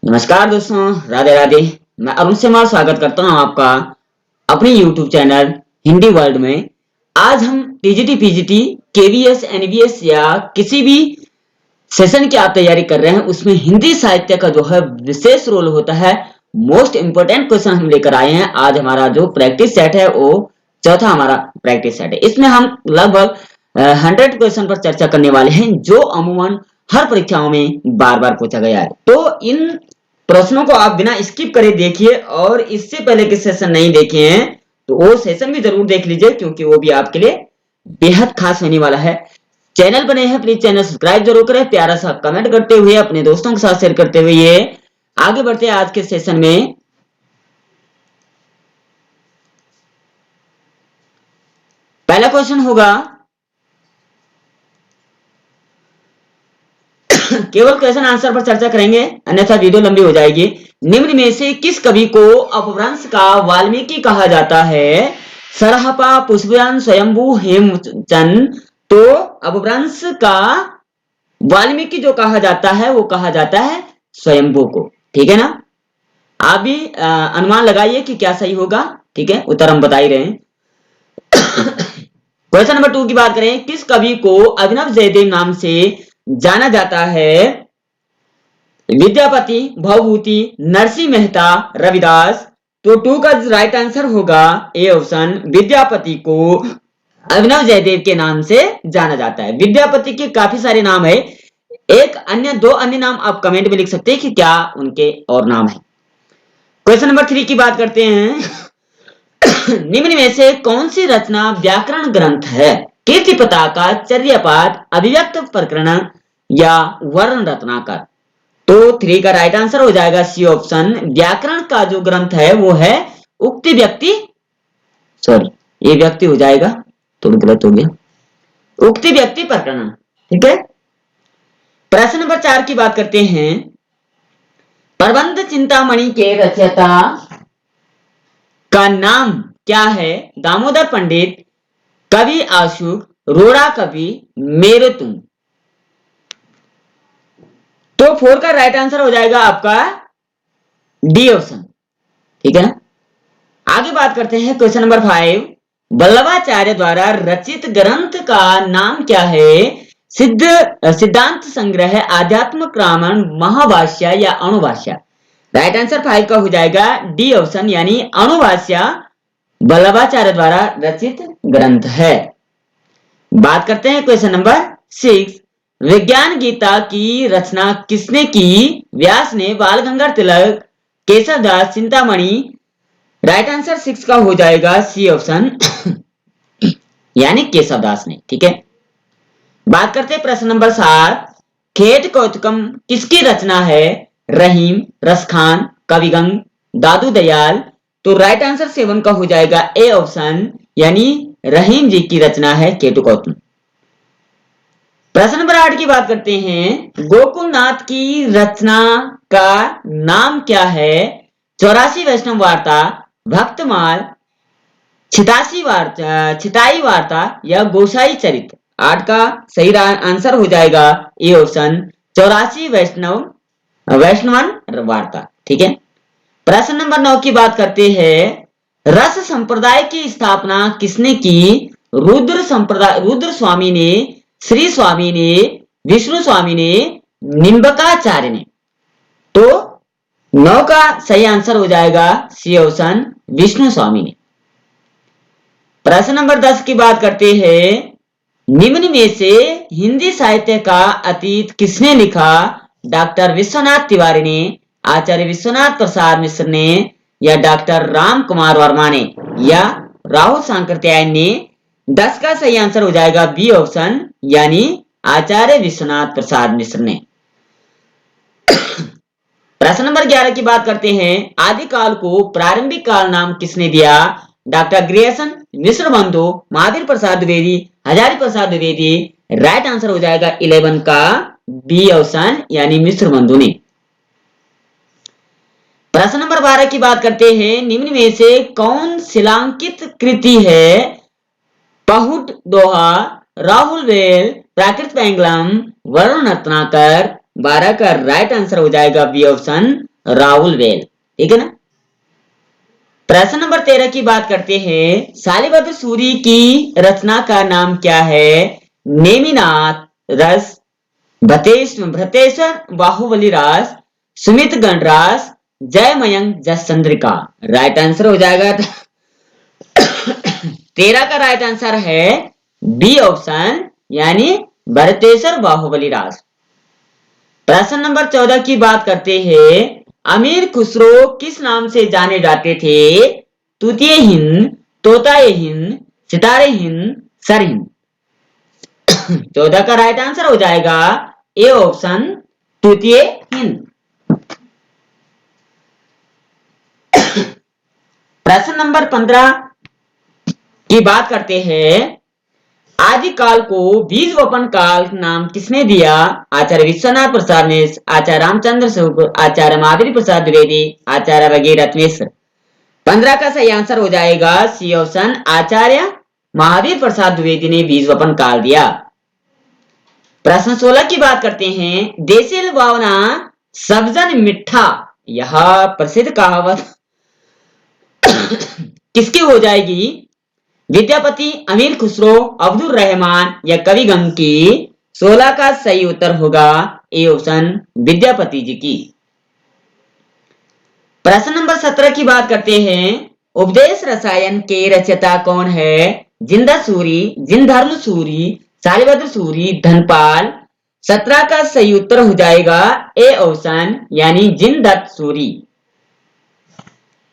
नमस्कार दोस्तों, राधे राधे। मैं अरुण सिम्हा स्वागत करता हूं आपका अपने YouTube चैनल हिंदी वर्ल्ड में। आज हम टीजीटी पीजीटी केवीएस एनवीएस या किसी भी सेशन की आप तैयारी कर रहे हैं उसमें हिंदी साहित्य का जो है विशेष रोल होता है। मोस्ट इंपोर्टेंट क्वेश्चन हम लेकर आए हैं। आज हमारा जो प्रैक्टिस सेट है वो चौथा हमारा प्रैक्टिस सेट है। इसमें हम लगभग 100 क्वेश्चन पर चर्चा करने वाले हैं जो अमूमन हर परीक्षाओं में बार बार पूछा गया है। तो इन प्रश्नों को आप बिना स्किप करे देखिए, और इससे पहले के सेशन नहीं देखे हैं तो वो सेशन भी जरूर देख लीजिए, क्योंकि वो भी आपके लिए बेहद खास होने वाला है। चैनल बने हैं, प्लीज चैनल सब्सक्राइब जरूर करें, प्यारा सा कमेंट करते हुए अपने दोस्तों के साथ शेयर करते हुए ये आगे बढ़ते हैं आज के सेशन में। पहला क्वेश्चन होगा, केवल क्वेश्चन आंसर पर चर्चा करेंगे अन्यथा वीडियो लंबी हो जाएगी। निम्न में से किस कवि को अपभ्रंश का वाल्मीकि कहा जाता है? सरहपा, पुष्पयान, स्वयंभू, हेमचंद। तो अपभ्रंश का वाल्मीकि जो कहा जाता है वो कहा जाता है स्वयंभू को। ठीक है ना? आप भी अनुमान लगाइए कि क्या सही होगा। ठीक है, उत्तर हम बता ही रहे हैं। क्वेश्चन नंबर 2 की बात करें, किस कवि को अभिनव जयदेव नाम से जाना जाता है? विद्यापति, भवभूति, नरसिंह मेहता, रविदास। तो 2 का राइट आंसर होगा ए ऑप्शन, विद्यापति को अभिनव जयदेव के नाम से जाना जाता है। विद्यापति के काफी सारे नाम है, दो अन्य नाम आप कमेंट में लिख सकते हैं कि क्या उनके और नाम है। क्वेश्चन नंबर 3 की बात करते हैं। निम्न में से कौन सी रचना व्याकरण ग्रंथ है? कीर्ति पताका, चर्यापाद, अभिव्यक्त प्रकरण या वर्ण रत्नाकर। तो 3 का राइट आंसर हो जाएगा सी ऑप्शन, व्याकरण का जो ग्रंथ है वो है उक्ति व्यक्ति, सॉरी ये व्यक्ति हो जाएगा, तो गलत हो गया, उक्ति व्यक्ति प्रकरण। ठीक है। प्रश्न नंबर 4 की बात करते हैं, प्रबंध चिंतामणि के रचयिता का नाम क्या है? दामोदर पंडित, कवि आशुक, रोड़ा कवि, मेरुतुंग। तो 4 का राइट आंसर हो जाएगा आपका डी ऑप्शन। ठीक है ना? आगे बात करते हैं क्वेश्चन नंबर 5, वल्लभाचार्य द्वारा रचित ग्रंथ का नाम क्या है? सिद्धांत संग्रह, आध्यात्म रामायण, महाभाष्य या अणुभाष्य। राइट आंसर 5 का हो जाएगा डी ऑप्शन, यानी अणुभाष्य वल्लभाचार्य द्वारा रचित ग्रंथ है। बात करते हैं क्वेश्चन नंबर 6, विज्ञान गीता की रचना किसने की? व्यास ने, बाल गंगाधर तिलक, केशवदास, चिंतामणि। राइट आंसर 6 का हो जाएगा सी ऑप्शन, यानी केशवदास ने। ठीक है। बात करते हैं प्रश्न नंबर 7, खेत कौतुकम किसकी रचना है? रहीम, रसखान, कविगंग, दादू दयाल। तो राइट आंसर 7 का हो जाएगा ए ऑप्शन, यानी रहीम जी की रचना है केतु कौतुक। प्रश्न नंबर 8 की बात करते हैं, गोकुलनाथ की रचना का नाम क्या है? 84 वैष्णव वार्ता, भक्तमाल, छिताई वार्ता या गोसाई चरित्र। 8 का सही आंसर हो जाएगा ए ऑप्शन, 84 वैष्णवन वार्ता। ठीक है। प्रश्न नंबर 9 की बात करते हैं, रस संप्रदाय की स्थापना किसने की? रुद्र स्वामी ने, श्री स्वामी ने, विष्णु स्वामी ने, निम्बकाचार्य ने। तो 9 का सही आंसर हो जाएगा सी ऑप्शन, विष्णु स्वामी ने। प्रश्न नंबर 10 की बात करते हैं, निम्न में से हिंदी साहित्य का अतीत किसने लिखा? डॉक्टर विश्वनाथ तिवारी ने, आचार्य विश्वनाथ प्रसाद मिश्र ने, या डॉक्टर राम कुमार वर्मा ने, या राहुल सांकृत्यायन ने। 10 का सही आंसर हो जाएगा बी ऑप्शन, यानी आचार्य विश्वनाथ प्रसाद मिश्र ने। प्रश्न नंबर 11 की बात करते हैं, आदिकाल को प्रारंभिक काल नाम किसने दिया? डॉक्टर ग्रियर्सन, मिश्र बंधु, महावीर प्रसाद द्विवेदी, हजारी प्रसाद द्विवेदी। राइट आंसर हो जाएगा 11 का बी ऑप्शन, यानी मिश्र बंधु ने। प्रश्न नंबर 12 की बात करते हैं, निम्न में से कौन शिलांकित कृति है? पहुट दोहा, राहुल वेल, प्राकृत पैंगलम, वरुण रत्नाकर। 12 का राइट आंसर हो जाएगा बी ऑप्शन, राहुल वेल। ठीक है ना। प्रश्न नंबर 13 की बात करते हैं। शालिभद्र सूरी की रचना का नाम क्या है? नेमिनाथ रस, भृतेश्वर बाहुबली रास, सुमित गणरास, जय मयंक जस चंद्रिका। राइट आंसर हो जाएगा 13 का राइट आंसर है बी ऑप्शन, यानी भरतेश्वर बाहुबली रास। प्रश्न नंबर 14 की बात करते हैं। अमीर खुसरो किस नाम से जाने जाते थे? तूतीय हिंद, तोताए हिंद, सितारे हिंद, सर हिंद। 14 का राइट आंसर हो जाएगा ए ऑप्शन, तृतीय हिंद। प्रश्न नंबर 15 की बात करते हैं। आदिकाल को बीज वपन काल नाम किसने दिया? आचार्य विश्वनाथ प्रसाद मिश्र, आचार्य रामचंद्र शुक्ल, आचार्य महावीर प्रसाद द्विवेदी, आचार्य भगीरथ मिश्र। 15 का सही आंसर हो जाएगा सी ऑप्शन, आचार्य महावीर प्रसाद द्विवेदी ने बीज वपन काल दिया। प्रश्न 16 की बात करते हैं। देसिल भावना सब्जन मिठा, यह प्रसिद्ध कहावत किसकी हो जाएगी? विद्यापति, अमीर खुसरो, अब्दुल रहमान या कवि गम की? 16 का सही उत्तर होगा ए ऑप्शन, विद्यापति जी की। प्रश्न नंबर 17 की बात करते हैं। उपदेश रसायन के रचयिता कौन है? जिंदा सूरी, जिनधर्म सूरी, शालिभद्र सूरी, धनपाल। 17 का सही उत्तर हो जाएगा ए ऑप्शन, यानी जिनदत्त सूरी।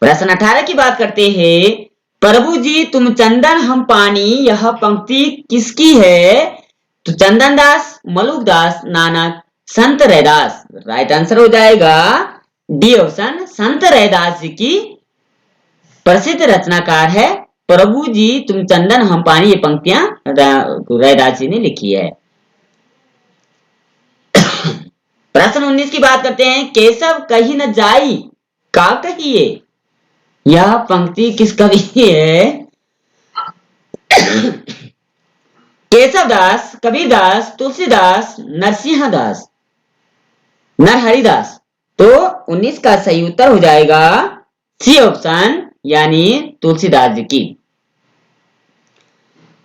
प्रश्न 18 की बात करते हैं। प्रभु जी तुम चंदन हम पानी, यह पंक्ति किसकी है? तो चंदन दास, मलुक दास, नानक, संत रैदास। राइट आंसर हो जाएगा डी ऑप्शन, संत रैदास जी की प्रसिद्ध रचनाकार है। प्रभु जी तुम चंदन हम पानी, ये पंक्तियां रैदास जी ने लिखी है। प्रश्न 19 की बात करते हैं। केशव कहीं न जाई का कहिए, यह पंक्ति किस कवि की है? केशवदास, कबीरदास, तुलसीदास, नरसिंहदास, नरहरिदास। तो 19 का सही उत्तर हो जाएगा सी ऑप्शन, यानी तुलसीदास जी की।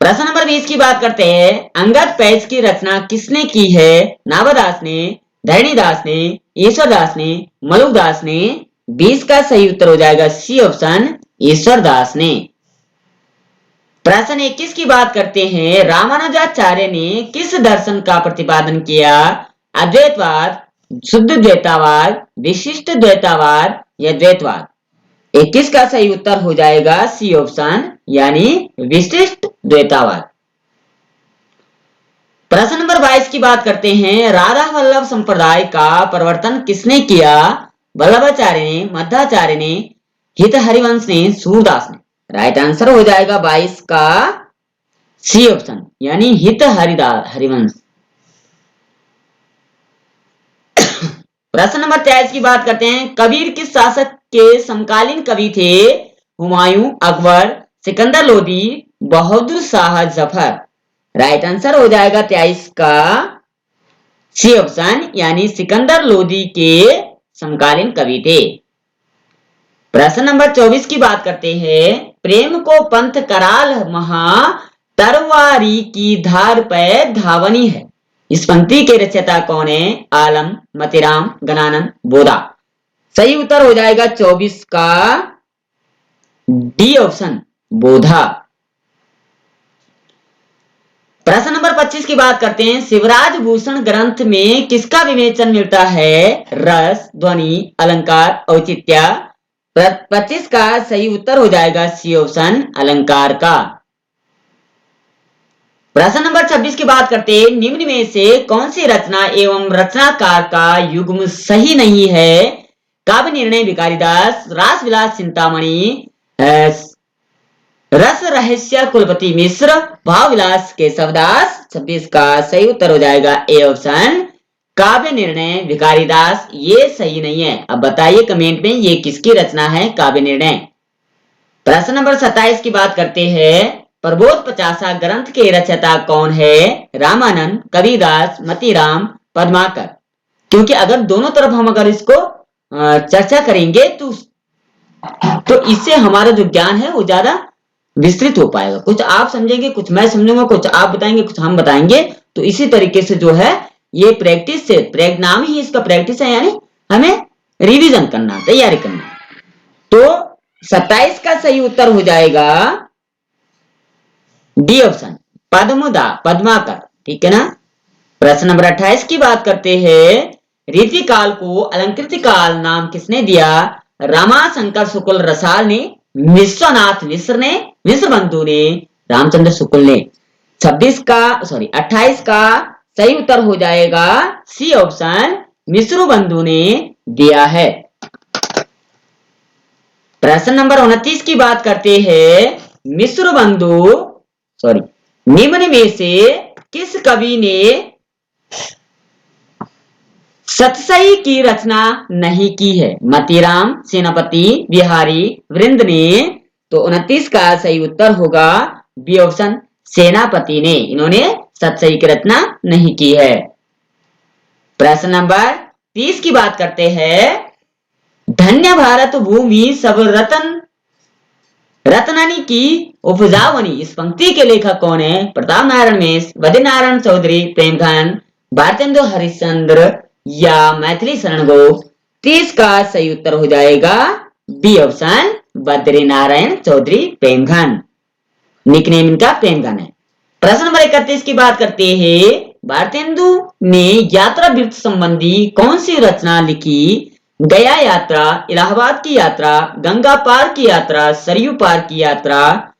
प्रश्न नंबर 20 की बात करते हैं। अंगद पैच की रचना किसने की है? नाभादास ने, धरणीदास ने, ईश्वरदास ने, मलुकदास ने। 20 का सही उत्तर हो जाएगा सी ऑप्शन, ईश्वरदास ने। प्रश्न 21 की बात करते हैं। रामानुजाचार्य ने किस दर्शन का प्रतिपादन किया? अद्वैतवाद, शुद्ध द्वैतावाद, विशिष्ट द्वैतावाद या द्वैतवाद। 21 का सही उत्तर हो जाएगा सी ऑप्शन, यानी विशिष्ट द्वैतावाद। प्रश्न नंबर 22 की बात करते हैं। राधा वल्लभ संप्रदाय का प्रवर्तन किसने किया? वल्लभाचार्य ने, मध्वाचार्य ने, हित हरिवंश ने, सूरदास ने। राइट आंसर हो जाएगा 22 का सी ऑप्शन, यानी हित हरिवंश। प्रश्न नंबर 23 की बात करते हैं। कबीर किस शासक के समकालीन कवि थे? हुमायूं, अकबर, सिकंदर लोदी, बहादुर शाह जफर। राइट आंसर हो जाएगा 23 का सी ऑप्शन, यानी सिकंदर लोदी के समकालीन कवि थे। प्रश्न नंबर 24 की बात करते हैं। प्रेम को पंथ कराल महा, तरवारी की धार पे धावनी है। इस पंक्ति के रचयिता कौन है? आलम, मतिराम, गणानंद, बोधा। सही उत्तर हो जाएगा 24 का डी ऑप्शन, बोधा। प्रश्न नंबर 25 की बात करते हैं। शिवराज भूषण ग्रंथ में किसका विवेचन मिलता है? रस, ध्वनि, अलंकार, औचित्य। 25 का सही उत्तर हो जाएगा सी ऑप्शन, अलंकार का। प्रश्न नंबर 26 की बात करते हैं। निम्न में से कौन सी रचना एवं रचनाकार का युग्म सही नहीं है? काव्य निर्णय भिखारीदास, रास विलास चिंतामणि, रस रहस्य कुलपति मिश्र, भाव विलास केशवदास। 26 का सही उत्तर हो जाएगा ए ऑप्शन, काव्य निर्णय भिखारीदास। ये सही नहीं है। अब बताइए कमेंट में ये किसकी रचना है काव्य निर्णय। प्रश्न नंबर 27 की बात करते हैं। प्रबोध 50 ग्रंथ के रचयिता कौन है? रामानंद, कबीरदास, मतीराम, पद्माकर। क्योंकि अगर दोनों तरफ हम अगर इसको चर्चा करेंगे तो इससे हमारा जो ज्ञान है वो ज्यादा विस्तृत हो पाएगा। कुछ आप समझेंगे, कुछ मैं समझूंगा, कुछ आप बताएंगे, कुछ हम बताएंगे। तो इसी तरीके से जो है ये प्रैक्टिस से, नाम ही इसका प्रैक्टिस है, यानी हमें रिवीजन करना, तैयारी करना। तो 27 का सही उत्तर हो जाएगा डी ऑप्शन, पद्मोदा, पद्माकर। ठीक है ना। प्रश्न नंबर 28 की बात करते हैं। रीतिकाल को अलंकृत काल नाम किसने दिया? रामाशंकर शुक्ल रसाल ने, विश्वनाथ मिश्र ने, मिश्र बंधु ने, रामचंद्र शुक्ल ने। 28 का सही उत्तर हो जाएगा सी ऑप्शन, मिश्र बंधु ने दिया है। प्रश्न नंबर 29 की बात करते हैं। मिश्र बंधु निम्न में से किस कवि ने सतसई की रचना नहीं की है? मतीराम, सेनापति, बिहारी, वृंद ने। तो 29 का सही उत्तर होगा बी ऑप्शन, सेनापति ने। इन्होंने सतसई की रचना नहीं की है। प्रश्न नंबर 30 की बात करते हैं। धन्य भारत भूमि सब रत्नानी की उपजावनी, इस पंक्ति के लेखक कौन है? प्रताप नारायण मिश्र, बद्रीनारायण चौधरी, प्रेमघन, भारतेंदु हरिश्चंद्र या मैथिली शरण गुप्त। 30 का सही उत्तर हो जाएगा B option, Badrinarayan Chaudhary Premghan. Nickname इनका प्रेमघन है। प्रश्न नंबर 31 की बात करते हैं। भारतेंदु ने यात्रा वृत्त संबंधी कौन सी रचना लिखी? गया यात्रा, इलाहाबाद की यात्रा, गंगा पार की यात्रा, सरयू पार की यात्रा।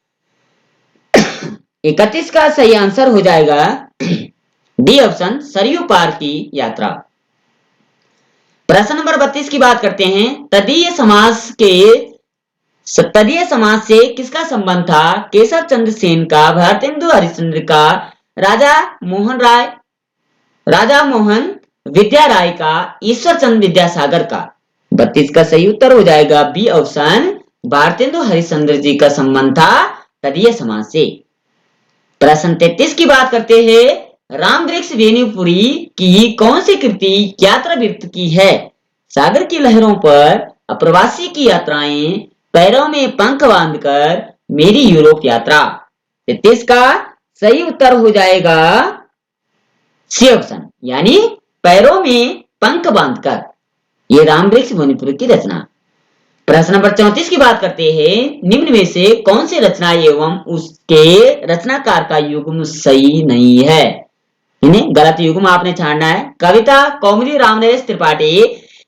31 का सही आंसर हो जाएगा डी ऑप्शन, सरयू पार की यात्रा। प्रश्न नंबर 32 की बात करते हैं। तदीय समाज से किसका संबंध था? केशव चंद्र सेन का, भारतेंदु हरिश्चंद्र का, राजा मोहन विद्या राय का, ईश्वर चंद्र विद्यासागर का। 32 का सही उत्तर हो जाएगा बी ऑप्शन, भारतेंदु हरिश्चंद्र जी का संबंध था तदीय समाज से। प्रश्न 33 की बात करते हैं। रामवृक्ष वेणुपुरी की कौन सी कृति यात्रा वृत्त की है? सागर की लहरों पर, अप्रवासी की यात्राएं, पैरों में पंख बांधकर, मेरी यूरोप यात्रा। 33 का सही उत्तर हो जाएगा सी ऑप्शन, यानी पैरों में पंख बांधकर। ये रामवृक्ष वेणुपुरी की रचना। प्रश्न नंबर 34 की बात करते हैं। निम्न में से कौन सी रचना एवं उसके रचनाकार का युग्म सही नहीं है? इन्हें गलत युग्म आपने छाड़ना है। कविता कौमुदी रामनरेश त्रिपाठी,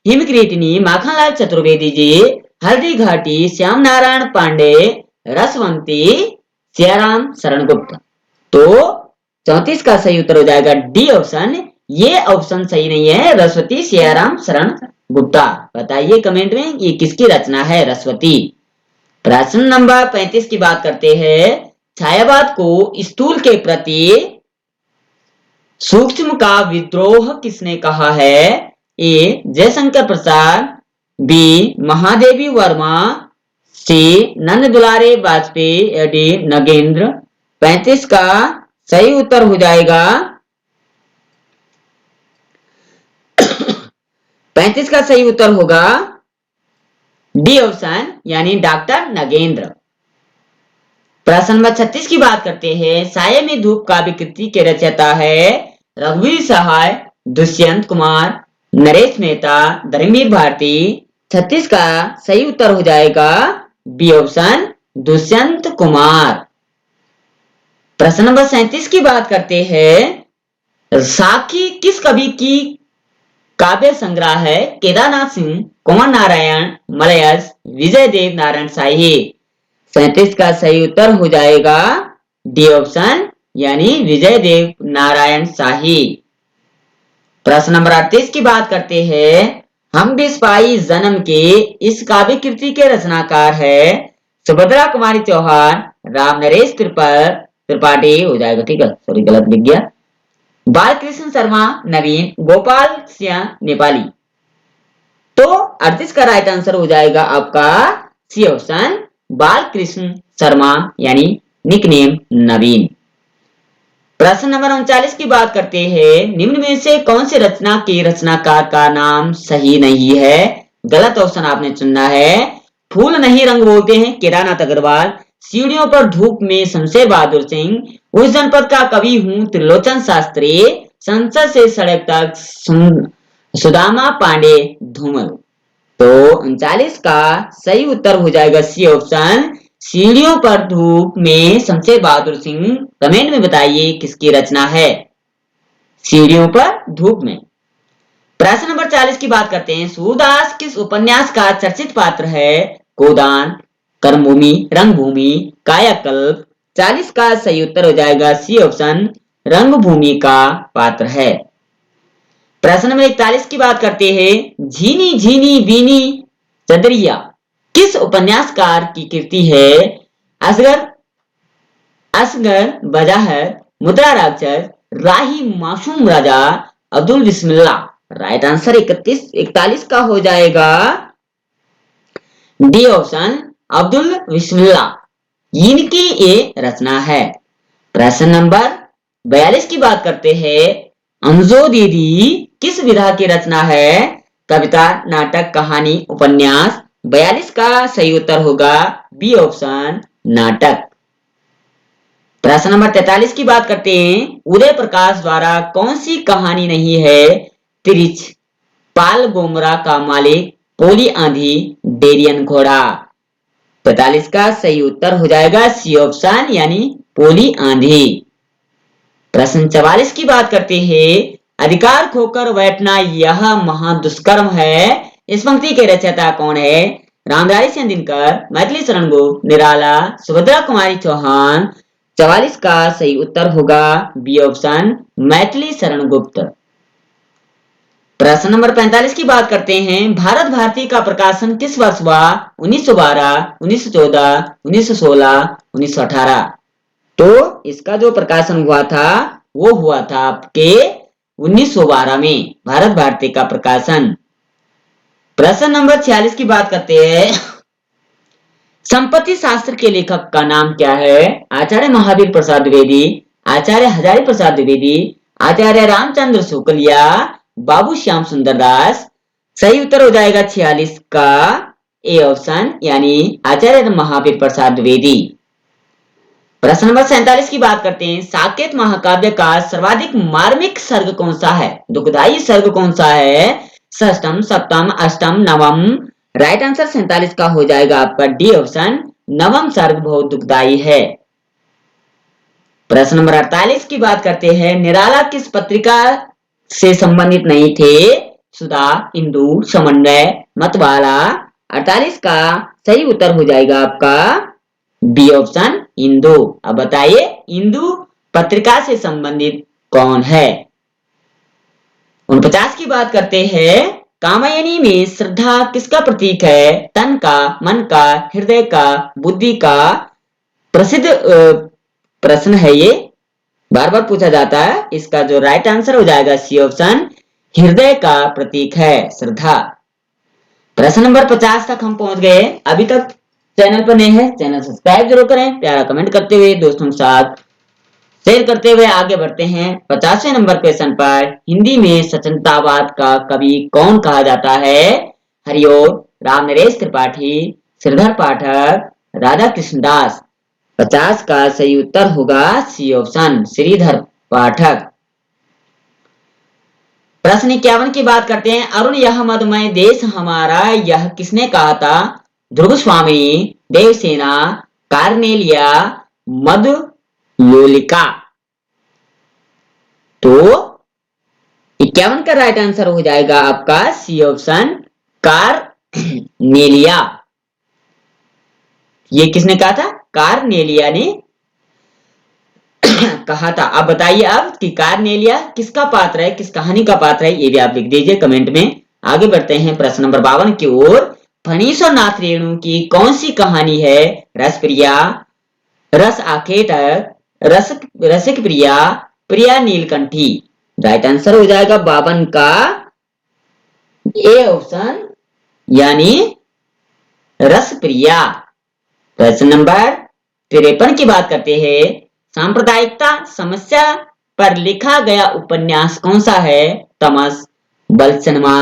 हिमक्रीटिनी माखनलाल चतुर्वेदी जी, हल्दी घाटी श्याम नारायण पांडे, रसवंती सियाराम शरण गुप्त। तो 34 का सही उत्तर हो जाएगा डी ऑप्शन। ये ऑप्शन सही नहीं है, रसवती सियाराम शरण गुप्ता। बताइए कमेंट में ये किसकी रचना है, रसवती। प्रश्न नंबर 35 की बात करते हैं। छायावाद को स्थूल के प्रति सूक्ष्म का विद्रोह किसने कहा है? ए जयशंकर प्रसाद, बी महादेवी वर्मा, सी नंद दुलारे वाजपेयी, डी नगेंद्र। 35 का सही उत्तर हो जाएगा 35 का सही उत्तर होगा डी ऑप्शन, यानी डॉक्टर नगेंद्र। प्रश्न नंबर 36 की बात करते हैं। साये में धूप काव्य कृति के रचयिता है रघुवीर सहाय, दुष्यंत कुमार, नरेश मेहता, धर्मवीर भारती। 36 का सही उत्तर हो जाएगा बी ऑप्शन, दुष्यंत कुमार। प्रश्न नंबर 37 की बात करते हैं। साखी किस कवि की काव्य संग्रह है? केदारनाथ सिंह, कुमार नारायण, मलयस, विजय देव नारायण शाही। 37 का सही उत्तर हो जाएगा डी ऑप्शन, यानी विजय देव नारायण शाही। प्रश्न नंबर 38 की बात करते हैं। हम बिस्पाई जन्म के इस काव्य कृति के रचनाकार है सुभद्रा कुमारी चौहान, राम नरेश त्रिपाठी हो जाएगा, ठीक है, सॉरी गलत लिख गया, बालकृष्ण शर्मा नवीन, गोपाल सिंह नेपाली। तो 38 का राइट आंसर हो जाएगा आपका सी ऑप्शन, बालकृष्ण शर्मा, यानी निकनेम नवीन। प्रश्न नंबर 39 की बात करते हैं। निम्न में से कौन सी रचना के रचनाकार का नाम सही नहीं है? गलत ऑप्शन आपने चुनना है। फूल नहीं रंग बोलते हैं केदारनाथ अग्रवाल। सीढ़ियों पर धूप में शमशेर बहादुर सिंह। उस जनपद का कवि हूँ त्रिलोचन शास्त्री। संसद से सड़क तक सुदामा पांडे धूमल। तो 39 का सही उत्तर हो जाएगा सी ऑप्शन, सीढ़ियों पर धूप में शमशेर बहादुर सिंह। कमेंट में बताइए किसकी रचना है सीढ़ियों पर धूप में। प्रश्न नंबर 40 की बात करते हैं। सूरदास किस उपन्यास का चर्चित पात्र है? गोदान, कर्मभूमि, रंगभूमि, कायाकल्प। 40 का सही उत्तर हो जाएगा सी ऑप्शन, रंगभूमि का पात्र है। प्रश्न नंबर 41 की बात करते हैं। झीनी झीनी बीनी चदरिया किस उपन्यासकार की कृति है? असगर, असगर बजाहर, मुद्रा राक्षस, राही मासूम राजा, अब्दुल बिस्मिल्लाह। राइट आंसर 41 का हो जाएगा डी ऑप्शन, अब्दुल बिस्मिल्लाह। इनकी ये रचना है। प्रश्न नंबर 42 की बात करते हैं। अंजो दीदी किस विधा की रचना है? कविता, नाटक, कहानी, उपन्यास। 42 का सही उत्तर होगा बी ऑप्शन, नाटक। प्रश्न नंबर 43 की बात करते हैं। उदय प्रकाश द्वारा कौन सी कहानी नहीं है? त्रिच, पाल गोमरा का मालिक, पोली आंधी, डेरियन घोड़ा। 45 का सही उत्तर हो जाएगा सी ऑप्शन, यानी पोली आंधी। प्रश्न 44 की बात करते हैं। अधिकार खोकर बैठना यह महादुष्कर्म है। इस पंक्ति के रचयिता कौन है? रामधारी सिंह दिनकर, मैथिली शरण गुप्त, निराला, सुभद्रा कुमारी चौहान। 44 का सही उत्तर होगा बी ऑप्शन, मैथिली शरण गुप्त। प्रश्न नंबर 45 की बात करते हैं। भारत भारती का प्रकाशन किस वर्ष हुआ? 1912, 1914, 1916, 1918। तो इसका जो प्रकाशन हुआ था वो हुआ था आपके 1912 में, भारत भारती का प्रकाशन। प्रश्न नंबर 46 की बात करते हैं। संपत्ति शास्त्र के लेखक का नाम क्या है? आचार्य महावीर प्रसाद द्विवेदी, आचार्य हजारी प्रसाद द्विवेदी, आचार्य रामचंद्र शुक्ल या बाबू श्याम सुंदर दास। सही उत्तर हो जाएगा 46 का ए ऑप्शन, यानी आचार्य महावीर प्रसाद द्विवेदी। प्रश्न नंबर 47 की बात करते हैं। साकेत महाकाव्य का सर्वाधिक मार्मिक सर्ग कौन सा है? दुखदाई सर्ग कौन सा है? षष्टम, सप्तम, अष्टम, नवम। राइट आंसर 47 का हो जाएगा आपका डी ऑप्शन, नवम सर्ग बहुत दुखदाई है। प्रश्न नंबर 48 की बात करते हैं। निराला किस पत्रिका से संबंधित नहीं थे? सुधा, इंदु, समन्वय, मतवाला। 48 का सही उत्तर हो जाएगा आपका बी ऑप्शन, इंदु। अब बताइए इंदु पत्रिका से संबंधित कौन है? 49 की बात करते हैं। कामायनी में श्रद्धा किसका प्रतीक है? तन का, मन का, हृदय का, बुद्धि का। प्रसिद्ध प्रश्न है ये, बार बार पूछा जाता है। इसका जो राइट आंसर हो जाएगा सी ऑप्शन, हृदय का प्रतीक है श्रद्धा। प्रश्न नंबर 50 तक हम पहुंच गए। अभी तक चैनल पर नए हैं, चैनल सब्सक्राइब जरूर करें। प्यारा कमेंट करते हुए दोस्तों के साथ शेयर करते हुए आगे बढ़ते हैं 50वें नंबर क्वेश्चन पर। हिंदी में स्वतंत्रतावाद का कवि कौन कहा जाता है? हरिओम, रामनरेश त्रिपाठी, श्रीधर पाठक, राधा कृष्णदास। 50 का सही उत्तर होगा सी ऑप्शन, श्रीधर पाठक। प्रश्न 51 की बात करते हैं। अरुण यह मधुमय देश हमारा यह किसने कहा था? ध्रुव स्वामी, देवसेना, कार्नेलिया, मधुलिका। तो 51 का राइट आंसर हो जाएगा आपका सी ऑप्शन, कार्नेलिया। ये किसने कहा था? कार्नेलिया ने कहा था। अब बताइए अब कि कार्नेलिया किसका पात्र है, किस कहानी का पात्र है? ये भी आप लिख दीजिए कमेंट में। आगे बढ़ते हैं प्रश्न नंबर 52 की ओर। फणीश्वर नाथ रेणु की कौन सी कहानी है? रसप्रिया, रस आखेटक, रसिक प्रिया, प्रिया नीलकंठी। राइट आंसर हो जाएगा 52 का ए ऑप्शन, यानी रसप्रिया। प्रश्न नंबर 53 की बात करते हैं। सांप्रदायिकता समस्या पर लिखा गया उपन्यास कौन सा है? तमस, बल सिनेमा,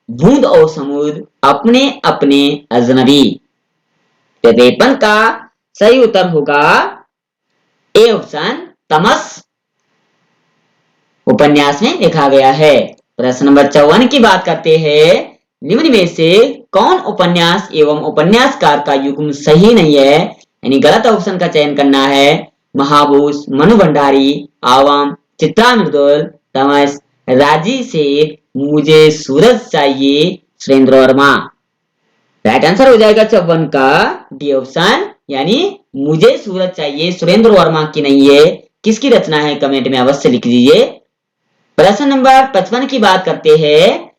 बूंद और समुद्र, अपने अपने अजनबी। 53 का सही उत्तर होगा ए ऑप्शन, तमस उपन्यास में लिखा गया है। प्रश्न नंबर 54 की बात करते हैं, निम्न में से कौन उपन्यास एवं उपन्यासकार का युग्म सही नहीं है, यानी गलत ऑप्शन का चयन करना है। महाबूस, मनु भंडारी, आवाम, चित्रा मृदुल, तमस, राजी शेख, मुझे सूरज चाहिए, सुरेंद्र वर्मा। राइट आंसर हो जाएगा 54 का डी ऑप्शन, यानी मुझे सूरज चाहिए सुरेंद्र वर्मा की नहीं है। किसकी रचना है कमेंट में अवश्य लिख दीजिए। प्रश्न नंबर 55 की बात करते हैं,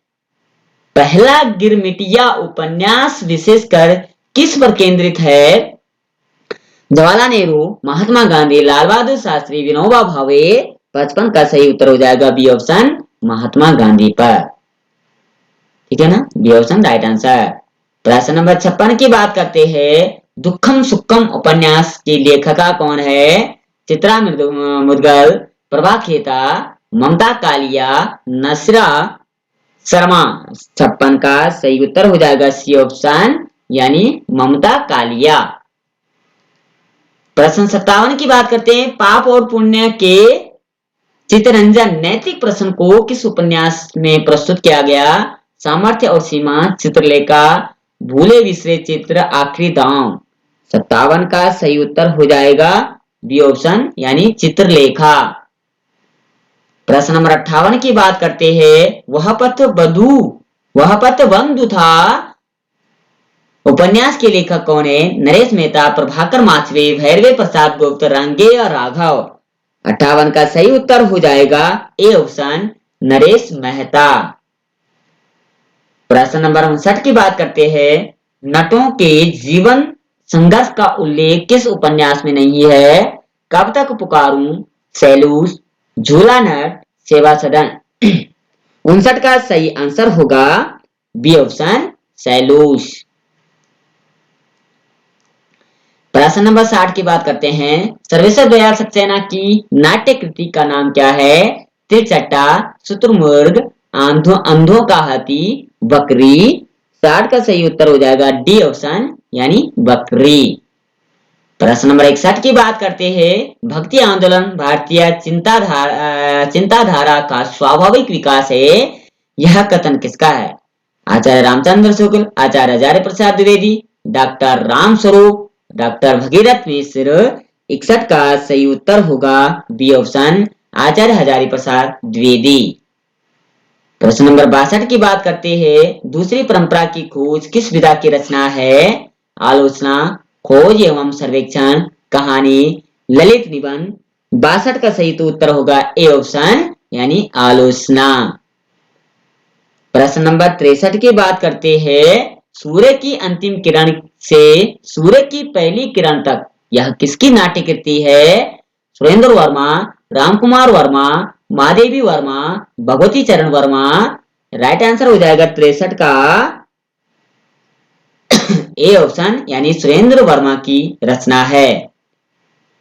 पहला गिरमिटिया उपन्यास विशेषकर किस पर केंद्रित है? जवाहरलाल नेहरू, महात्मा गांधी, लाल बहादुर शास्त्री, विनोबा भावे। 55 का सही उत्तर हो जाएगा बी ऑप्शन, महात्मा गांधी पर। ठीक है ना, बी ऑप्शन राइट आंसर। प्रश्न नंबर 56 की बात करते हैं, दुखम सुखम उपन्यास की लेखिका कौन है? चित्रा मुद्गल, प्रभा खेता, ममता कालिया, नसरा शर्मा। 56 का सही उत्तर हो जाएगा सी ऑप्शन, यानी ममता कालिया। प्रश्न 57 की बात करते हैं, पाप और पुण्य के चितरंजन नैतिक प्रश्न को किस उपन्यास में प्रस्तुत किया गया? सामर्थ्य और सीमा, चित्रलेखा, भूले बिसरे चित्र, आखिरी दांव। 57 का सही उत्तर हो जाएगा बी ऑप्शन, यानी चित्रलेखा। प्रश्न नंबर 58 की बात करते हैं, वह पथ बंधु था उपन्यास के लेखक कौन है? नरेश मेहता, प्रभाकर माछवे, भैरवे प्रसाद गुप्त, रंगे और राघव। 58 का सही उत्तर हो जाएगा ए ऑप्शन, नरेश मेहता। प्रश्न नंबर 59 की बात करते हैं, नटों के जीवन संघर्ष का उल्लेख किस उपन्यास में नहीं है? कब तक पुकारूं, सैलूस, झूला नट, सेवा सदन। 59 का सही आंसर होगा बी ऑप्शन, सैलूस। प्रश्न नंबर 60 की बात करते हैं, सर्वेश्वर दयाल सक्सेना की नाट्य कृति का नाम क्या है? त्रिचट्टा, शुतुरमुर्ग, अंधों का हाथी, बकरी। 60 का सही उत्तर हो जाएगा डी ऑप्शन, यानी बकरी। प्रश्न नंबर 61 की बात करते हैं, भक्ति आंदोलन भारतीय चिंताधारा का स्वाभाविक विकास है, यह कथन किसका है? आचार्य रामचंद्र शुक्ल, आचार्य हजारी प्रसाद द्विवेदी, डॉक्टर राम स्वरूप, डॉक्टर भगीरथ मिश्र। 61 का सही उत्तर होगा बी ऑप्शन, आचार्य हजारी प्रसाद द्विवेदी। प्रश्न नंबर 62 की बात करते हैं, दूसरी परंपरा की खोज किस विधा की रचना है? आलोचना, खोज एवं सर्वेक्षण, कहानी, ललित निबंध। 62 का सही तो उत्तर होगा ए ऑप्शन, यानी आलोचना। प्रश्न नंबर 63 की बात करते हैं, सूर्य की अंतिम किरण से सूर्य की पहली किरण तक यह किसकी नाट्य कृति है? सुरेंद्र वर्मा, रामकुमार वर्मा, महादेवी वर्मा, भगवती चरण वर्मा। राइट आंसर हो जाएगा 63 का ए ऑप्शन, यानी सुरेंद्र वर्मा की रचना है।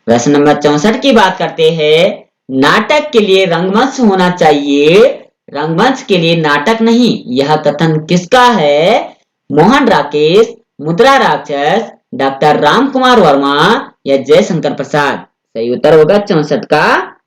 प्रश्न नंबर 64 की बात करते हैं, नाटक के लिए रंगमंच होना चाहिए, रंगमंच के लिए नाटक नहीं, यह कथन किसका है? मोहन राकेश, मुद्रा राक्षस, डॉक्टर राम कुमार वर्मा या जयशंकर प्रसाद। सही उत्तर होगा 64 का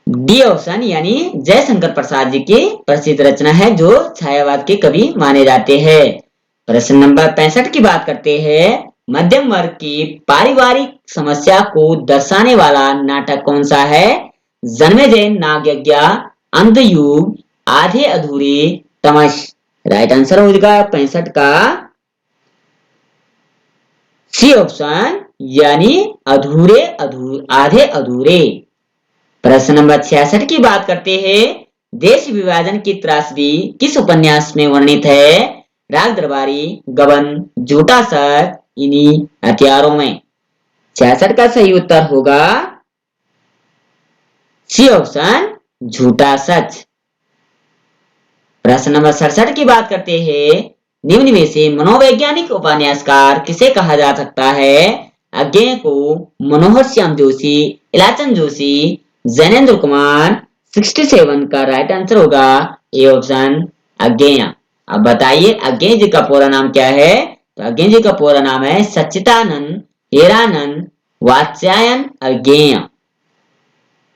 डी ऑप्शन, यानी जयशंकर प्रसाद जी की प्रसिद्ध रचना है, जो छायावाद के कवि माने जाते हैं। प्रश्न नंबर 65 की बात करते हैं, मध्यम वर्ग की पारिवारिक समस्या को दर्शाने वाला नाटक कौन सा है? जन्मेजय, नागयज्ञ, अंधयुग, आधे अधूरे, तमस। राइट आंसर हो जाएगा 65 का सी ऑप्शन, यानी आधे अधूरे। प्रश्न नंबर 66 की बात करते हैं, देश विभाजन की त्रासदी किस उपन्यास में वर्णित है? राग दरबारी, गबन, झूठा सच, इन्हीं हथियारों में। 66 का सही उत्तर होगा सी ऑप्शन, झूठा सच। प्रश्न नंबर 67 की बात करते हैं, निम्न में से मनोवैज्ञानिक उपन्यासकार किसे कहा जा सकता है? अज्ञेय को, मनोहर श्याम जोशी, इलाचंद जोशी, जैनेन्द्र कुमार। 67 का राइट आंसर होगा ए ऑप्शन, अज्ञेय। अब बताइए अज्ञेय जी का पूरा नाम क्या है? तो अज्ञेय जी का पूरा नाम है सच्चिदानंद हीरानंद वात्स्यायन अज्ञेय।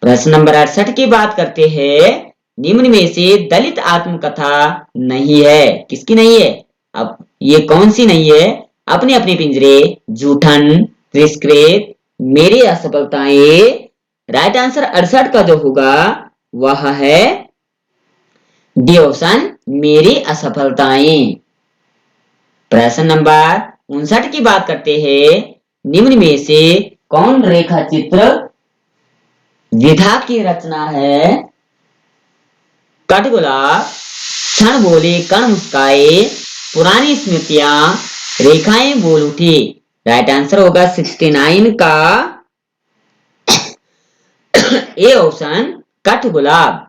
प्रश्न नंबर 68 की बात करते हैं। निम्न में से दलित आत्मकथा नहीं है, किसकी नहीं है? अब ये कौन सी नहीं है? अपने अपने पिंजरे, जूठन, तिरस्कृत, मेरी असफलताएं। राइट आंसर 68 का जो होगा वह है डी ऑप्शन, मेरी असफलताएं। प्रश्न नंबर 59 की बात करते हैं। निम्न में से कौन रेखा चित्र विधा की रचना है? कटगुलाब, क्षण बोले कण मुस्काए, पुरानी स्मृतियां, रेखाएं बोल उठी। राइट आंसर होगा 69 का ए ऑप्शन, कटगुलाब।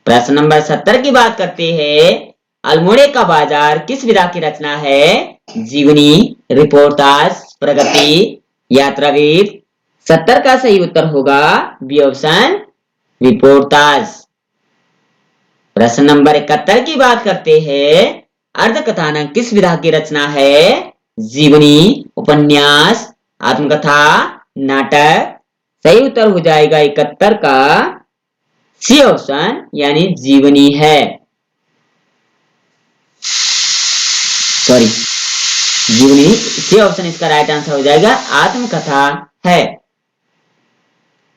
प्रश्न नंबर 70 की बात करते हैं। अल्मोड़े का बाजार किस विधा की रचना है? जीवनी, रिपोर्टाज, प्रगति, यात्राविद। 70 का सही उत्तर होगा बी ऑप्शन, रिपोर्टाज। प्रश्न नंबर 71 की बात करते हैं। अर्धकथानक किस विधा की रचना है? जीवनी, उपन्यास, आत्मकथा, नाटक। सही उत्तर हो जाएगा 71 का सी ऑप्शन यानी जीवनी है। सॉरी, जीवनी सी ऑप्शन इसका राइट आंसर हो जाएगा, आत्मकथा है।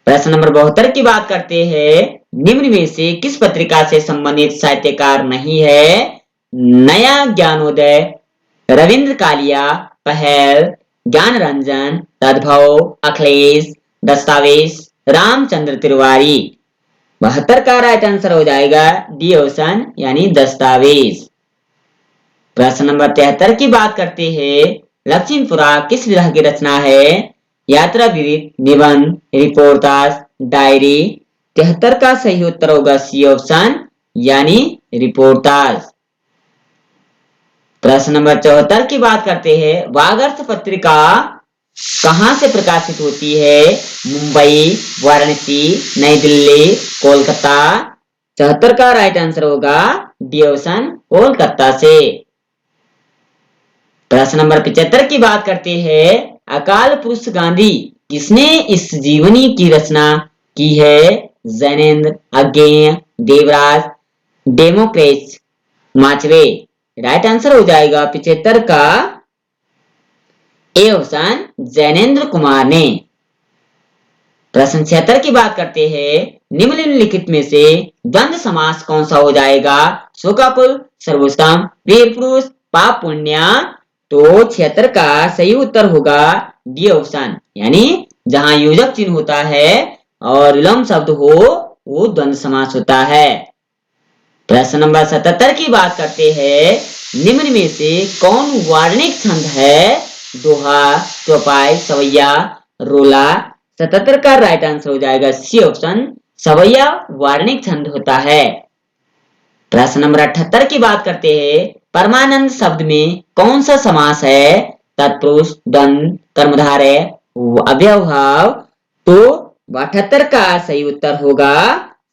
प्रश्न नंबर 72 की बात करते हैं। निम्न में से किस पत्रिका से संबंधित साहित्यकार नहीं है? नया ज्ञानोदय, रविंद्र कालिया, पहल, ज्ञान रंजन, तद्भव, अखिलेश, दस्तावेज, रामचंद्र तिवारी। 72 का राइट आंसर हो जाएगा डी ऑप्शन यानी दस्तावेज। प्रश्न नंबर 73 की बात करते हैं। लक्ष्मीपुरा किस विधा की रचना है? यात्रा विवरण, निबंध, रिपोर्टाज, डायरी। 73 का सही उत्तर होगा सी ऑप्शन यानी रिपोर्टाज। प्रश्न नंबर 74 की बात करते हैं। वागर्थ पत्रिका कहां से प्रकाशित होती है? मुंबई, वाराणसी, नई दिल्ली, कोलकाता। 74 का राइट आंसर होगा डी ऑप्शन, कोलकाता से। प्रश्न नंबर 75 की बात करते हैं। अकाल पुरुष गांधी किसने इस जीवनी की रचना की है? जैनेन्द्र, अज्ञेय, देवराज, डेमोक्रेट, माचवे। राइट आंसर हो जाएगा 75 का ए ऑप्शन, जैनेन्द्र कुमार ने। प्रश्न 76 की बात करते हैं। निम्नलिखित में से द्वंद्व समास कौन सा हो जाएगा? शोकाकुल, सर्वोत्तम, वीर पुरुष, पाप पुण्य। तो 76 का सही उत्तर होगा डी ऑप्शन, यानी जहां योजक चिन्ह होता है और विलोम शब्द हो वो द्वंद्व समास होता है। प्रश्न नंबर 77 की बात करते हैं। निम्न में से कौन वार्णिक छंद है? दोहा, चौपाई, सवैया, रोला। 77 का राइट आंसर हो जाएगा सी ऑप्शन, सवैया वार्णिक छंद होता है। प्रश्न नंबर 78 की बात करते हैं। परमानंद शब्द में कौन सा समास है? तत्पुरुष, द्वंद, कर्मधारय, अव्ययभाव। तो 78 का सही उत्तर होगा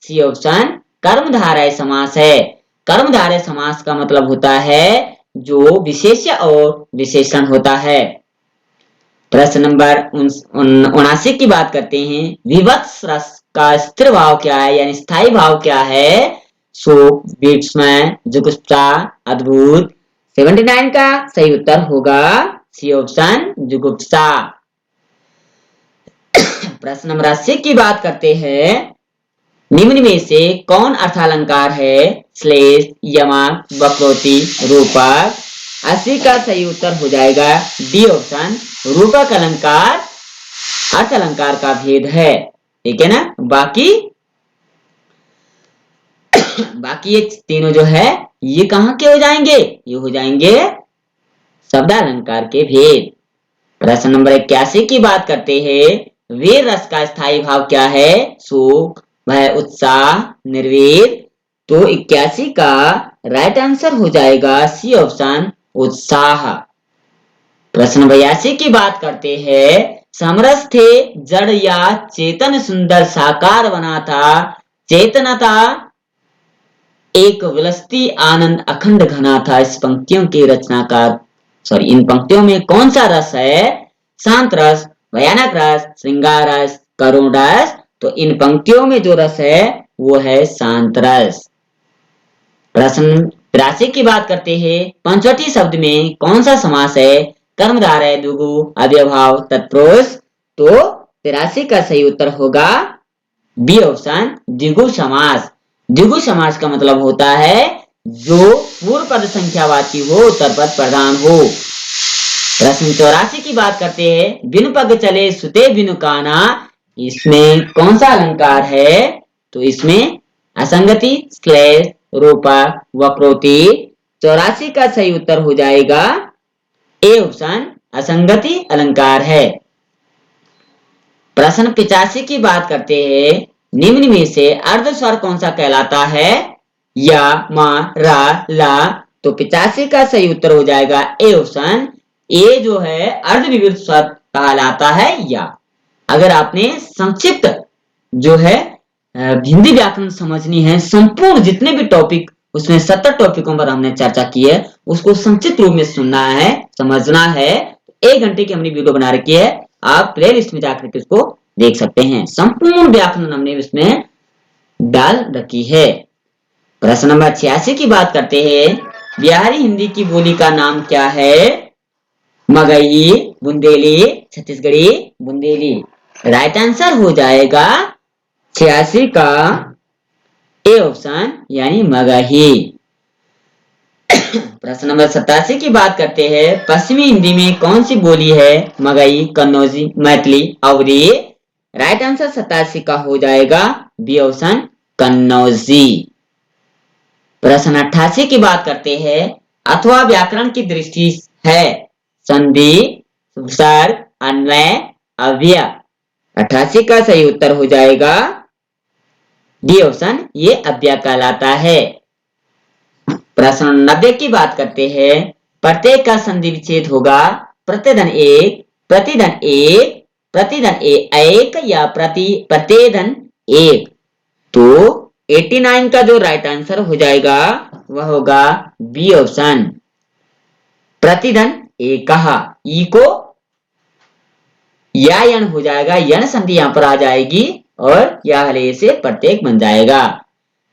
सी ऑप्शन, कर्मधारय समास है। कर्मधारय समास का मतलब होता है जो विशेष्य और विशेषण होता है। प्रश्न नंबर 79 की बात करते हैं। विवत्स रस का स्थिर भाव क्या है यानी स्थायी भाव क्या है? शोक, विस्मय, जुगुप्सा, अद्भुत। 79 का सही उत्तर होगा सी ऑप्शन, जुगुप्सा। प्रश्न नंबर 80 की बात करते हैं। निम्न में से कौन अर्थालंकार है? श्लेष, यमक, वक्रोक्ति, रूपक। 80 का सही उत्तर हो जाएगा डी ऑप्शन, रूपक अलंकार अर्थ अलंकार का भेद है। ठीक है ना? बाकी ये तीनों जो है ये कहाँ के हो जाएंगे? ये हो जाएंगे शब्द अलंकार के भेद। प्रश्न नंबर 81 की बात करते हैं। वीर रस का स्थायी भाव क्या है? सुख, भय, उत्साह, निर्वेद। तो 81 का राइट आंसर हो जाएगा सी ऑप्शन, उत्साह। प्रश्न 82 की बात करते हैं। समरस थे जड़ या चेतन, सुंदर साकार बना था, चेतनता एक विलसती आनंद अखंड घना था। इस पंक्तियों के रचनाकार इन पंक्तियों में कौन सा रस है? शांत रस, भयानक रस, श्रृंगार रस, करुण रस। तो इन पंक्तियों में जो रस है वो है शांत रस। प्रश्न 83 की बात करते हैं। पंचवटी शब्द में कौन सा समास है? कर्मधारय, द्विगु, अव्ययभाव, तत्पुरुष। तो 83 का सही उत्तर होगा बी ऑप्शन, द्विगु समास। द्विगु समास का मतलब होता है जो पूर्व पद संख्यावाची हो, उत्तर पद प्रधान हो। प्रश्न 84 की बात करते हैं। बिनु पग चले सुते बिनु काना, इसमें कौन सा अलंकार है? तो इसमें असंगति श्लेष रूपक वक्रोक्ति। 84 का सही उत्तर हो जाएगा ए ऑप्शन, असंगति अलंकार है। प्रश्न 85 की बात करते हैं। निम्न में से अर्ध स्वर कौन सा कहलाता है? या, मा, रा, ला। तो 85 का सही उत्तर हो जाएगा ए ऑप्शन, ए जो है अर्ध विविध स्वर कहलाता है या। अगर आपने संक्षिप्त जो है हिंदी व्याकरण समझनी है, संपूर्ण जितने भी टॉपिक उसमें 70 टॉपिकों पर हमने चर्चा की है, उसको संक्षिप्त रूप में सुनना है, समझना है। 1 घंटे की हमने वीडियो बना रखी है, आप प्ले लिस्ट में जाकर के इसको देख सकते हैं। संपूर्ण व्याकरण हमने इसमें डाल रखी है। प्रश्न नंबर 86 की बात करते हैं। बिहारी हिंदी की बोली का नाम क्या है? मगही, बुंदेली, छत्तीसगढ़ी, बुंदेली। राइट आंसर हो जाएगा 86 का ए ऑप्शन यानी मगही। प्रश्न नंबर 87 की बात करते हैं। पश्चिमी हिंदी में कौन सी बोली है? मगही, कन्नौजी, मैथिली, अवधी। राइट आंसर 87 का हो जाएगा बी ऑप्शन, कन्नौजी। प्रश्न 88 की बात करते हैं। अथवा व्याकरण की दृष्टि है संधि, उपसर्ग, अन्वय, अव्यय। 88 का सही उत्तर हो जाएगा डी ऑप्शन, ये अव्यय कहलाता है। प्रश्न 90 की बात करते हैं। प्रत्येक का संधि विच्छेद होगा प्रतिधन एक, प्रतिधन एक, प्रतिधन एक या प्रतिधन एक। तो 89 का जो राइट आंसर हो जाएगा वह होगा बी ऑप्शन, प्रतिधन एक। कहा ई को या यन हो जाएगा, यन संधि यहां पर आ जाएगी और या हले से प्रत्येक बन जाएगा।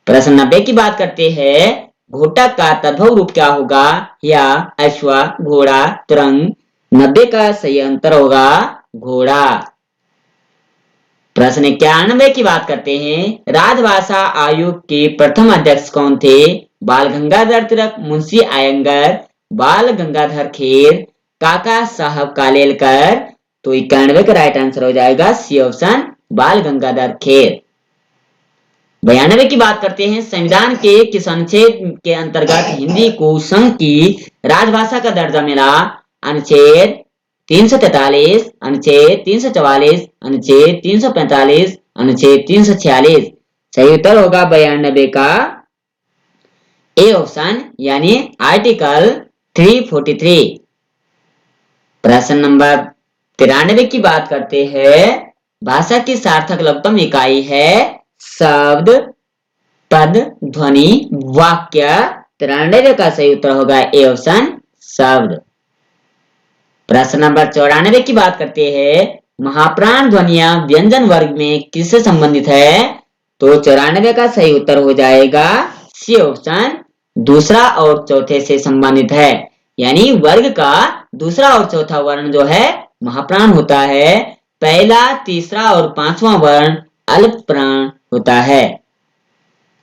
प्रश्न 90 की बात करते हैं। घोटक का तद्भव रूप क्या होगा? या, अश्व, घोड़ा, तुरंग। 90 का सही अंतर होगा घोड़ा। प्रश्न 91 की बात करते हैं। राजभाषा आयोग के प्रथम अध्यक्ष कौन थे? बाल गंगाधर तिलक, मुंशी आयंगर, बाल गंगाधर खेर, काका साहब कालेलकर। तो 91 का राइट आंसर हो जाएगा सी ऑप्शन, बाल गंगाधर खेर। 92 की बात करते हैं। संविधान के किस अनुच्छेद के अंतर्गत हिंदी को संघ की राजभाषा का दर्जा मिला? अनुच्छेद 343, अनुच्छेद 344, अनुच्छेद 345, अनुच्छेद 346। सही उत्तर होगा 92 का ए ऑप्शन यानी आर्टिकल 343। प्रश्न नंबर 93 की बात करते हैं। भाषा की सार्थक लघुत्तम इकाई है शब्द, पद, ध्वनि, वाक्य। 93 का सही उत्तर होगा ए ऑप्शन, शब्द। प्रश्न नंबर 94 की बात करते हैं। महाप्राण ध्वनियां व्यंजन वर्ग में किससे संबंधित है? तो 94 का सही उत्तर हो जाएगा सी ऑप्शन, दूसरा और चौथे से संबंधित है। यानी वर्ग का दूसरा और चौथा वर्ण जो है महाप्राण होता है, पहला, तीसरा और पांचवा वर्ण अल्प प्राण होता है।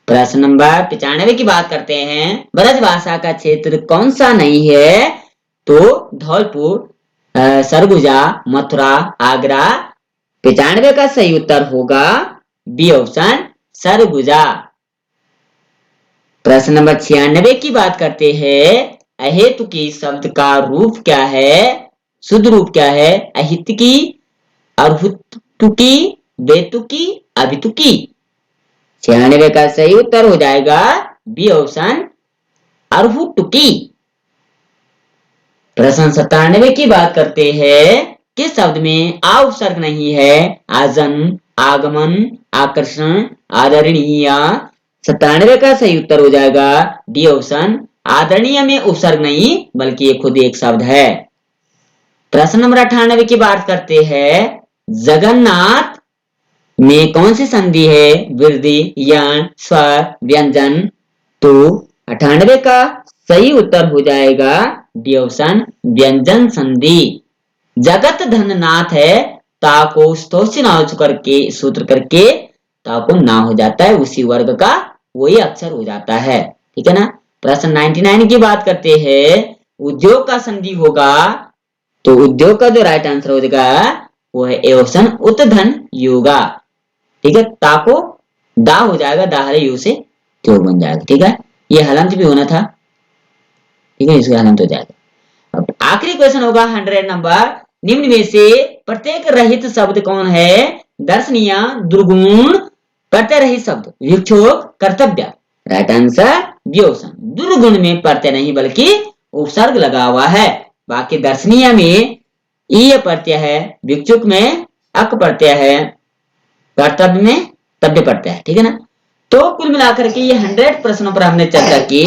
प्रश्न नंबर 95 की बात करते हैं। ब्रज भाषा का क्षेत्र कौन सा नहीं है? तो धौलपुर, सरगुजा, मथुरा, आगरा। 95 का सही उत्तर होगा बी ऑप्शन, सरगुजा। प्रश्न नंबर 96 की बात करते हैं। अहेतुकी शब्द का रूप क्या है? शुद्ध रूप क्या है? अहितुकी, अर्हुतुकी, बेतुकी, अभितुकी। 96 का सही उत्तर हो जाएगा बी ऑप्शन, अर्हुतुकी। प्रश्न 97 की बात करते हैं। किस शब्द में आ उपसर्ग नहीं है? आजन, आगमन, आकर्षण, आदरणीय। 97 का सही उत्तर हो जाएगा डी ऑप्शन। आदरणीय में उपसर्ग नहीं बल्कि ये खुद एक शब्द है। प्रश्न नंबर 98 की बात करते हैं। जगन्नाथ में कौन सी संधि है? वृद्धि, यण, स्वर, व्यंजन। तो 98 का सही उत्तर हो जाएगा डी ऑप्शन, व्यंजन संधि। जगत धननाथ है, ता को स्तोषनाउच करके सूत्र करके ता को ना हो जाता है, उसी वर्ग का वही अक्षर हो जाता है। ठीक है ना। प्रश्न 99 की बात करते हैं। उद्योग का संधि होगा, तो उद्योग का जो राइट आंसर हो जाएगा वो है ए ऑप्शन, उत्धन युगा। ठीक है, ता को दा हो जाएगा, दाहरे यू से क्यों बन जाएगा। ठीक है, ये हलंत भी होना था। ठीक है, इसका हलंत हो जाएगा। अब आखिरी क्वेश्चन होगा 100 नंबर। निम्न में से प्रत्येक रहित शब्द कौन है? दर्शनीय, दुर्गुण, प्रत्यय रहित शब्द, विक्षोभ, कर्तव्य। Right answer B option. दुर्गुण में प्रत्यय नहीं बल्कि उपसर्ग लगा हुआ है। बाकी दर्शनीय में ई प्रत्यय है, विक्षुक में अक प्रत्यय है, कर्तव्य में तव्य प्रत्यय है। ठीक है ना। तो कुल मिलाकर के ये 100 प्रश्नों पर हमने चर्चा की।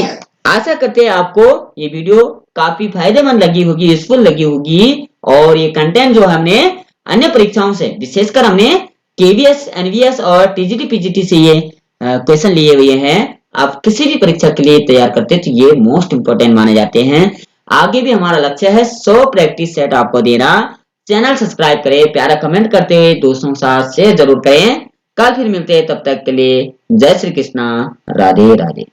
आशा करते हैं आपको ये वीडियो काफी फायदेमंद लगी होगी, यूजफुल लगी होगी। और ये कंटेंट जो हमने अन्य परीक्षाओं से, विशेषकर हमने केवीएस, एनवीएस और टीजीटी पीजीटी से ये क्वेश्चन लिए हुए हैं। आप किसी भी परीक्षा के लिए तैयार करते तो ये मोस्ट इंपोर्टेंट माने जाते हैं। आगे भी हमारा लक्ष्य है 100 प्रैक्टिस सेट आपको देना। चैनल सब्सक्राइब करें, प्यारा कमेंट करते हुए दोस्तों के साथ शेयर जरूर करें। कल फिर मिलते हैं, तब तक के लिए जय श्री कृष्णा, राधे राधे।